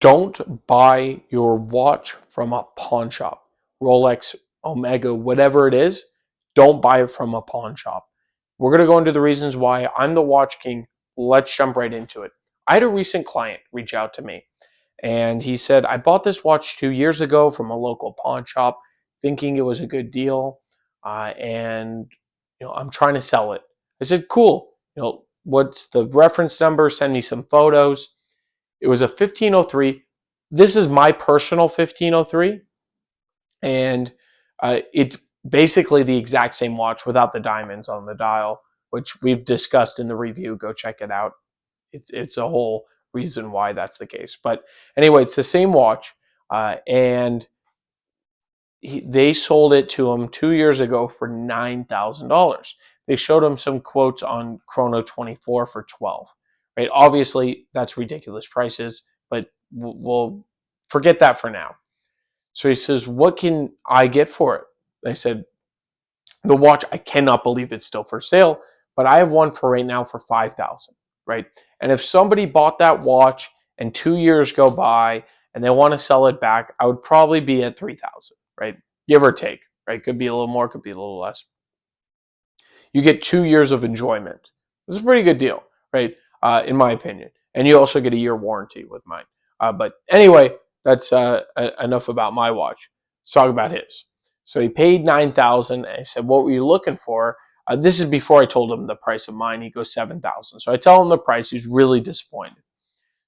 Don't buy your watch from a pawn shop. Rolex, Omega, whatever it is, don't buy it from a pawn shop. We're going to go into the reasons why. I'm the watch king. Let's jump right into it. I had a recent client reach out to me, and he said, I bought this watch 2 years ago from a local pawn shop thinking it was a good deal, and I'm trying to sell it. I said, cool. What's the reference number? Send me some photos. It was a 1503. This is my personal 1503, and it's basically the exact same watch without the diamonds on the dial, which we've discussed in the review. Go check it out. It's a whole reason why that's the case. But anyway, it's the same watch, and they sold it to him 2 years ago for $9,000. They showed him some quotes on Chrono 24 for 12. Right? Obviously, that's ridiculous prices, but we'll forget that for now. So he says, "What can I get for it?" I said, "The watch. I cannot believe it's still for sale, but I have one for right now for 5,000. Right? And if somebody bought that watch and 2 years go by and they want to sell it back, I would probably be at 3,000. Right? Give or take. Right? Could be a little more, could be a little less. You get 2 years of enjoyment. It's a pretty good deal, right? In my opinion. And you also get a year warranty with mine. But anyway, that's enough about my watch. Let's talk about his. So he paid $9,000. I said, "What were you looking for?" This is before I told him the price of mine. He goes $7,000. So I tell him the price. He's really disappointed.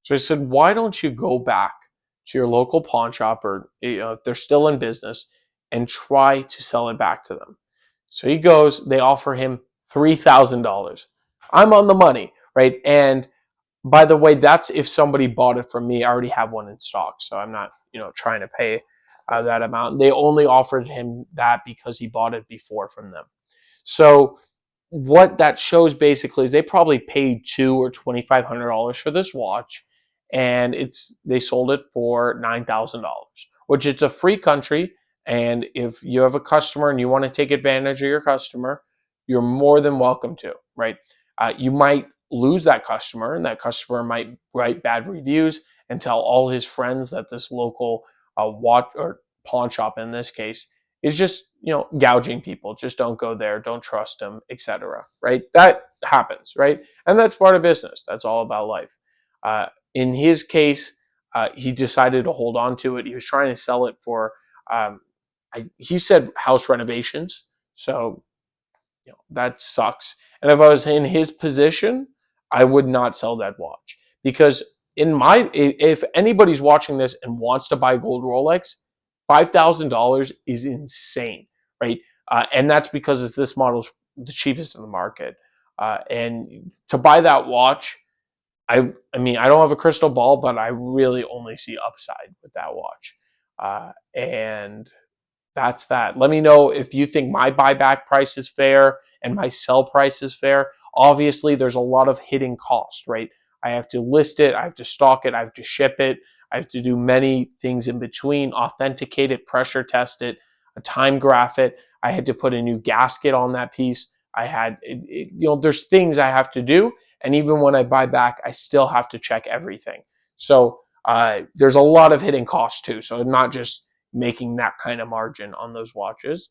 So I said, "Why don't you go back to your local pawn shop, or if they're still in business, and try to sell it back to them?" So he goes, they offer him $3,000. I'm on the money, right? And by the way, that's if somebody bought it from me. I already have one in stock, so I'm not, trying to pay that amount. They only offered him that because he bought it before from them. So what that shows basically is they probably paid $200 or $2,500 for this watch, and they sold it for $9,000, which it's a free country. And if you have a customer and you want to take advantage of your customer, you're more than welcome to, right? You might lose that customer, and that customer might write bad reviews and tell all his friends that this local watch or pawn shop in this case is just gouging people. Just don't go there, don't trust them, etc. Right? That happens, right? And that's part of business. That's all about life. In his case, he decided to hold on to it. He was trying to sell it for he said house renovations. So that sucks. And if I was in his position, I would not sell that watch, because if anybody's watching this and wants to buy gold Rolex, $5,000 is insane, right? And that's because this model's the cheapest in the market. And to buy that watch, I mean, I don't have a crystal ball, but I really only see upside with that watch. And that's that. Let me know if you think my buyback price is fair and my sell price is fair. Obviously, there's a lot of hidden cost, right? I have to list it, I have to stock it, I have to ship it, I have to do many things in between, authenticate it, pressure test it, a time graph it. I had to put a new gasket on that piece. There's things I have to do. And even when I buy back, I still have to check everything. So there's a lot of hidden costs too. So not just making that kind of margin on those watches.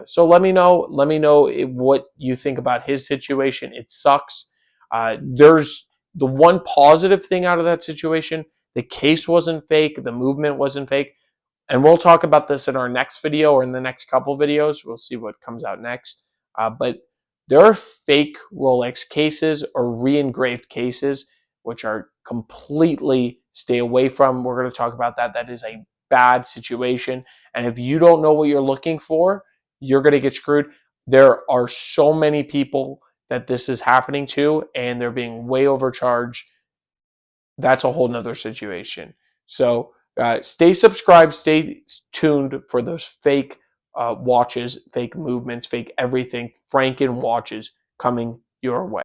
So let me know. Let me know what you think about his situation. It sucks. There's the one positive thing out of that situation. The case wasn't fake. The movement wasn't fake. And we'll talk about this in our next video or in the next couple videos. We'll see what comes out next. But there are fake Rolex cases or re-engraved cases, which are completely stay away from. We're going to talk about that. That is a bad situation. And if you don't know what you're looking for, you're going to get screwed. There are so many people that this is happening to, and they're being way overcharged. That's a whole nother situation. So stay subscribed, stay tuned for those fake watches, fake movements, fake everything, Franken watches coming your way.